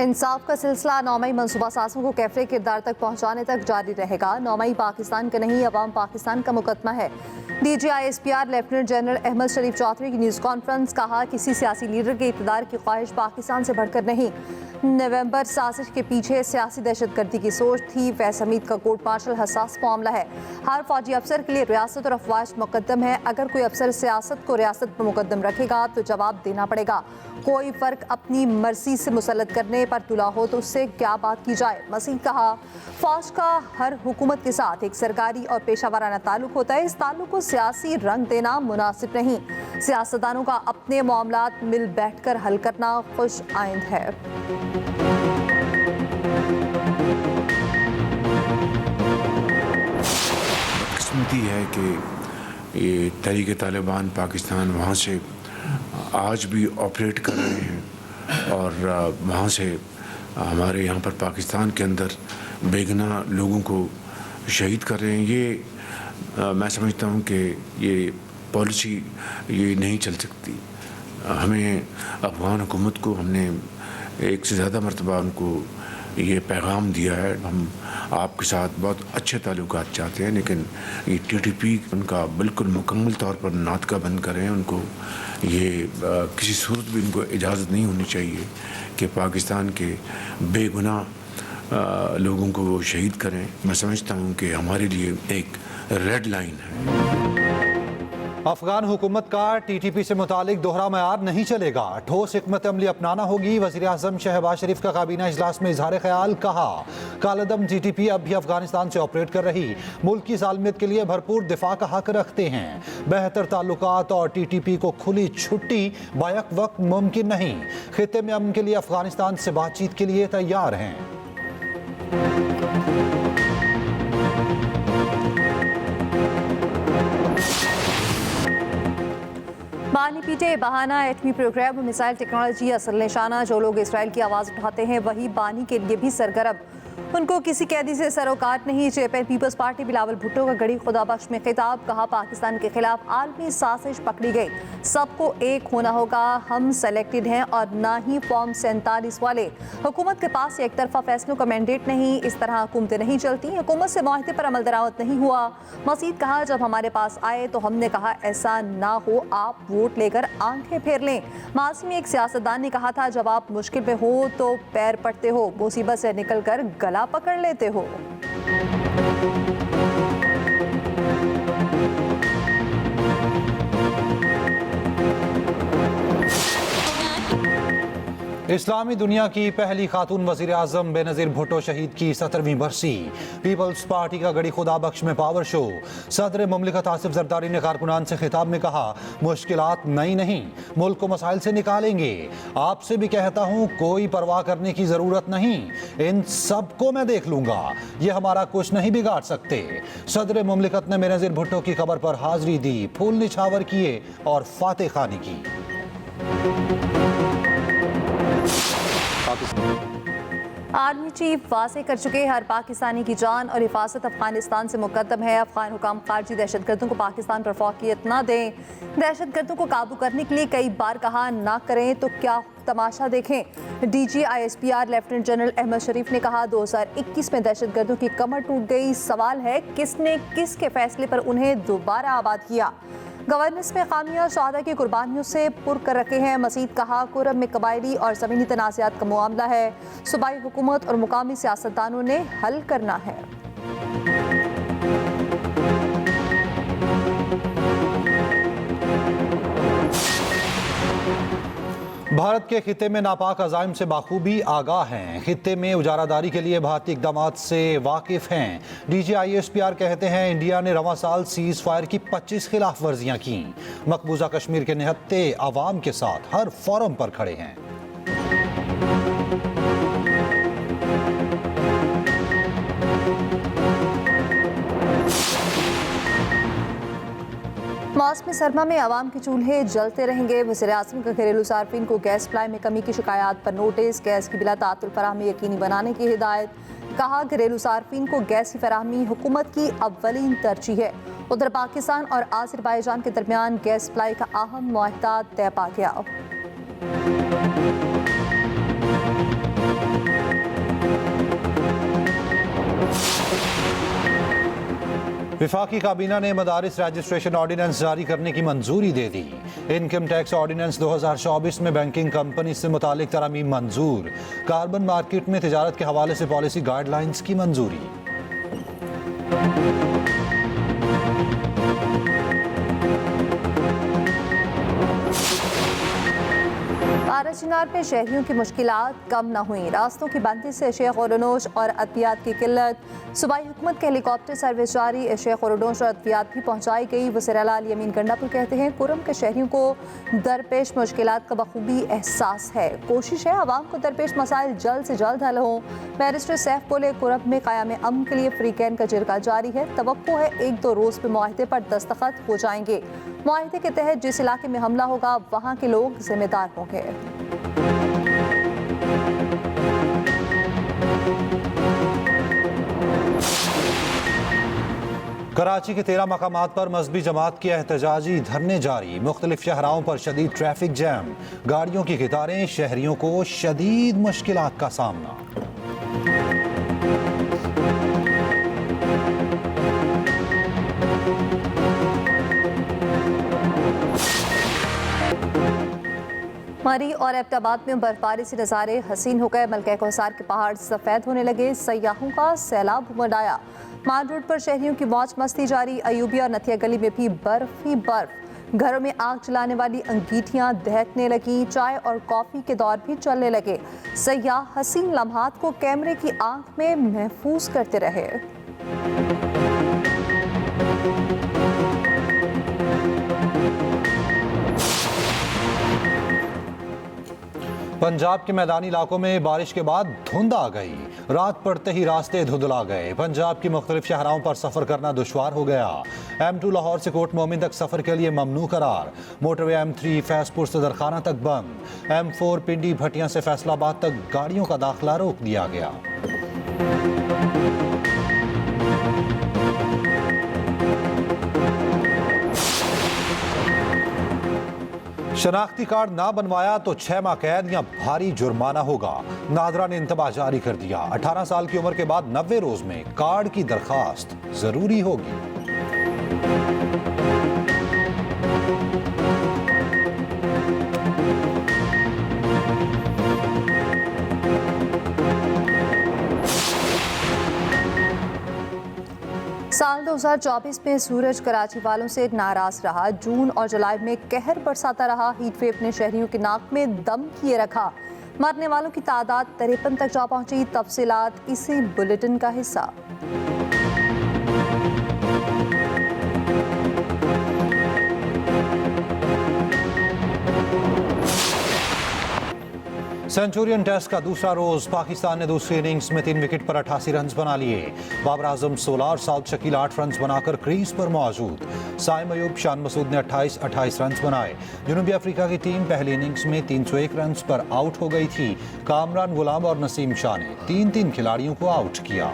इंसाफ का सिलसिला 9 मई मनसूबा साजों को कैफरे किरदार तक पहुंचाने तक जारी रहेगा। 9 मई पाकिस्तान का नहीं, अवाम पाकिस्तान का मुकदमा है। DGISPR लेफ्टिनेंट जनरल अहमद शरीफ चौधरी की न्यूज़ कॉन्फ्रेंस। कहा, किसी सियासी लीडर के इक़्तिदार की ख्वाहिश पाकिस्तान से बढ़कर नहीं। नवंबर साजिश के पीछे सियासी दहशतगर्दी की सोच थी। फैज़ हमीद का कोर्ट मार्शल हसास मामला है। हर फौजी अफसर के लिए रियासत और अफवाज मुकद्दम है। अगर कोई अफसर सियासत को रियासत पर मुकद्दम रखेगा तो जवाब देना पड़ेगा। कोई फ़र्क अपनी मर्जी से मुसल्लत करने पर तुला हो तो उससे क्या बात की जाए। मसीह कहा, फौज का हर हुकूमत के साथ एक सरकारी और पेशा वाराना ताल्लुक होता है। इस ताल्लुक को सियासी रंग देना मुनासिब नहीं। सियासतदानों का अपने मामलात मिल बैठ कर हल करना खुश आइंद है। बदकिस्मती है कि ये तहरीक-ए-तालिबान पाकिस्तान वहाँ से आज भी ऑपरेट कर रहे हैं और वहाँ से हमारे यहाँ पर पाकिस्तान के अंदर बेगुनाह लोगों को शहीद कर रहे हैं। ये मैं समझता हूँ कि ये पॉलिसी ये नहीं चल सकती। हमें अफ़गान हुकूमत को हमने एक से ज़्यादा मरतबा उनको ये पैगाम दिया है, हम आपके साथ बहुत अच्छे ताल्लुकात चाहते हैं, लेकिन ये TTP उनका बिल्कुल मुकम्मल तौर पर नातका बंद करें। उनको ये किसी सूरत भी उनको इजाज़त नहीं होनी चाहिए कि पाकिस्तान के बेगुनाह लोगों को वो शहीद करें। मैं समझता हूँ कि हमारे लिए एक रेड लाइन है। अफगान हुकूमत का TTP से मुतालिक दोहरा मयार नहीं चलेगा, ठोस हिकमत अमली अपनाना होगी। वज़ीर आज़म शहबाज शरीफ का काबीना इजलास में इजहार ख्याल। कहा, कालदम TTP अब भी अफगानिस्तान से ऑपरेट कर रही मुल्क की सालमियत के लिए भरपूर दिफा का हक रखते हैं। बेहतर ताल्लुकात और TTP को खुली छुट्टी बैक वक्त मुमकिन नहीं। खित्ते में अमन के लिए अफगानिस्तान से बातचीत के लिए तैयार हैं। बानी पीटे बहाना एटमी प्रोग्राम और मिसाइल टेक्नोलॉजी असल निशाना। जो लोग इसराइल की आवाज़ उठाते हैं वही बानी के लिए भी सरगर्म। उनको किसी कैदी से सरोकार नहीं। चेयरमैन पीपल्स पार्टी बिलावल भुट्टो का गड़ी खुदाबख्श में खिताब। कहा, पाकिस्तान के खिलाफ आलमी साजिश पकड़ी गई, सबको एक होना होगा। हम सेलेक्टेड हैं और ना ही फॉर्म 47 वाले। हुकूमत के पास एक तरफा फैसलों का मैंडेट नहीं। इस तरह हुकूमतें नहीं चलती। हुकूमत से मुआहदे पर अमल दरामद नहीं हुआ। मजीद कहा, जब हमारे पास आए तो हमने कहा ऐसा ना हो, आप वोट लेकर आंखें फेर लें। माजी में एक सियासतदान ने कहा था, जब आप मुश्किल में हो तो पैर पड़ते हो, मुसीबत से निकल कर गला पकड़ लेते हो। इस्लामी दुनिया की पहली खातून वज़ीर आज़म बेनज़ीर भुट्टो शहीद की 17वीं बरसी। पीपल्स पार्टी का गड़ी खुदाबख्श में पावर शो। सदर मुमलिकत आसिफ जरदारी ने कारकुनान से खिताब में कहा, मुश्किलात नई नहीं, मुल्क को मसाइल से निकालेंगे। आपसे भी कहता हूँ, कोई परवाह करने की ज़रूरत नहीं, इन सबको मैं देख लूँगा, ये हमारा कुछ नहीं बिगाड़ सकते। सदर मुमलिकत ने बेनज़ीर भुट्टो की खबर पर हाजिरी दी, फूल निछावर किए और फातह खानी की। आर्मी चीफ वाज़ेह कर चुके, हर पाकिस्तानी की जान और हिफाजत अफगानिस्तान से मुकद्दम है। अफगान हुकाम खारजी दहशतगर्दों को पाकिस्तान पर फौकियत ना दें। दहशतगर्दों को काबू करने के लिए कई बार कहा, ना करें तो क्या तमाशा देखें। DGISPR लेफ्टिनेंट जनरल अहमद शरीफ ने कहा, 2021 में दहशतगर्दों की कमर टूट गई। सवाल है, किसने किसके फैसले पर उन्हें दोबारा आबाद किया। गवर्नेंस में खामियां शहादा की कुर्बानियों से पुर कर रखे हैं। मजीद कहा, कुरम में कबायली और ज़मीनी तनाज़ात का मामला है, सूबाई हुकूमत और मुकामी सियासतदानों ने हल करना है। भारत के खित्ते में नापाक अज़ाइम से बाखूबी आगाह हैं। खित्ते में उजारादारी के लिए भारतीय इक़दामात से वाकिफ़ हैं। DGISPR कहते हैं, इंडिया ने रवां साल सीज़ फायर की 25 खिलाफ वर्जियाँ की। मकबूजा कश्मीर के निहत्ते अवाम के साथ हर फोरम पर खड़े हैं। मौसम सरमा में आवाम के चूल्हे जलते रहेंगे। वज़ीर आज़म का घरेलू सार्फिन को गैस सप्लाई में कमी की शिकायत पर नोटिस। गैस की बिला तातुल फराहमी यकीनी बनाने की हिदायत। कहा, घरेलू सार्फिन को गैस की फराहमी हुकूमत की अव्वलीन तरजीह है। उधर पाकिस्तान और आज़रबाईजान के दरमियान गैस सप्लाई का अहम मुआहदा तय पा गया। विफाकी काबीना ने मदारिस रजिस्ट्रेशन ऑर्डिनेंस जारी करने की मंजूरी दे दी। इनकम टैक्स ऑर्डिनेंस 2024 में बैंकिंग कंपनी से मुतालिक तरमीम मंजूर। कार्बन मार्केट में तिजारत के हवाले से पॉलिसी गाइडलाइंस की मंजूरी। बारासिंगार में शहरियों की मुश्किलात कम न हुई। रास्तों की बंदी से शेख ओरनोश और अद्वियात की किल्लत। सूबाई हुकूमत के हेलीकॉप्टर सर्विस जारी। शेख ओरनोश और अद्वियात भी पहुंचाई गई। वज़ीर आला यमीन गंडापुर कहते हैं कुरम के शहरियों को दरपेश मुश्किलात का बखूबी एहसास है। कोशिश है आवाम को दरपेश मसाइल जल्द से जल्द हल हों। बैरिस्टर सैफ बोले कुरम में क़याम अमन के लिए फ्री कैन का जिरगा जारी है। तवक्को है 1-2 रोज़ में मुआहदे पर दस्तखत हो जाएंगे। मुआहदे के तहत जिस इलाके में हमला होगा वहाँ के लोग जिम्मेदार होंगे। कराची के 13 मकामात पर मजहबी जमात के एहतजाजी धरने जारी। मुख्तलिफ शहराओं पर शदीद ट्रैफिक जैम। गाड़ियों की कतारें। शहरियों को शदीद मुश्किलात का सामना। मरी और एबटाबाद में बर्फबारी से नज़ारे हसीन हो गए। मलका कोहसार के पहाड़ सफ़ेद होने लगे। सयाहों का सैलाब उमड़ आया। मान रोड पर शहरियों की मौज मस्ती जारी। अयूबिया और नथिया गली में भी बर्फ ही बर्फ। घरों में आग जलाने वाली अंगीठियां दहकने लगी। चाय और कॉफ़ी के दौर भी चलने लगे। सयाह हसीन लम्हात को कैमरे की आंख में महफूज करते रहे। पंजाब के मैदानी इलाकों में बारिश के बाद धुंध आ गई। रात पड़ते ही रास्ते धुंधला गए। पंजाब की मुख्तलिफ शहरों पर सफ़र करना दुश्वार हो गया। M2 लाहौर से कोट मोमिन तक सफ़र के लिए ममनू करार। मोटरवे M3 फैसपुर से दरखाना तक बंद। M4 पिंडी भटियां से फैसलाबाद तक गाड़ियों का दाखिला रोक दिया गया। शनाख्ती कार्ड ना बनवाया तो 6 माह कैद या भारी जुर्माना होगा। नादरा ने इंतबाह जारी कर दिया। 18 साल की उम्र के बाद 90 रोज में कार्ड की दरखास्त जरूरी होगी। साल 2024 में सूरज कराची वालों से नाराज रहा। जून और जुलाई में कहर बरसाता रहा। हीट वेव ने शहरियों के नाक में दम किए रखा। मरने वालों की तादाद 53 तक जा पहुंची। तफसीलात इसी बुलेटिन का हिस्सा। सेंचुरियन टेस्ट का दूसरा रोज पाकिस्तान ने दूसरी इनिंग्स में 3 विकेट पर 88 रन बना लिए। बाबर आजम 16 और साउथ शकील 8 रन बनाकर क्रीज पर मौजूद। साइम अयूब, शान मसूद ने 28 रन बनाए। जनूबी अफ्रीका की टीम पहली इनिंग्स में 301 रन पर आउट हो गई थी। कामरान गुलाम और नसीम शाह ने 3-3 खिलाड़ियों को आउट किया।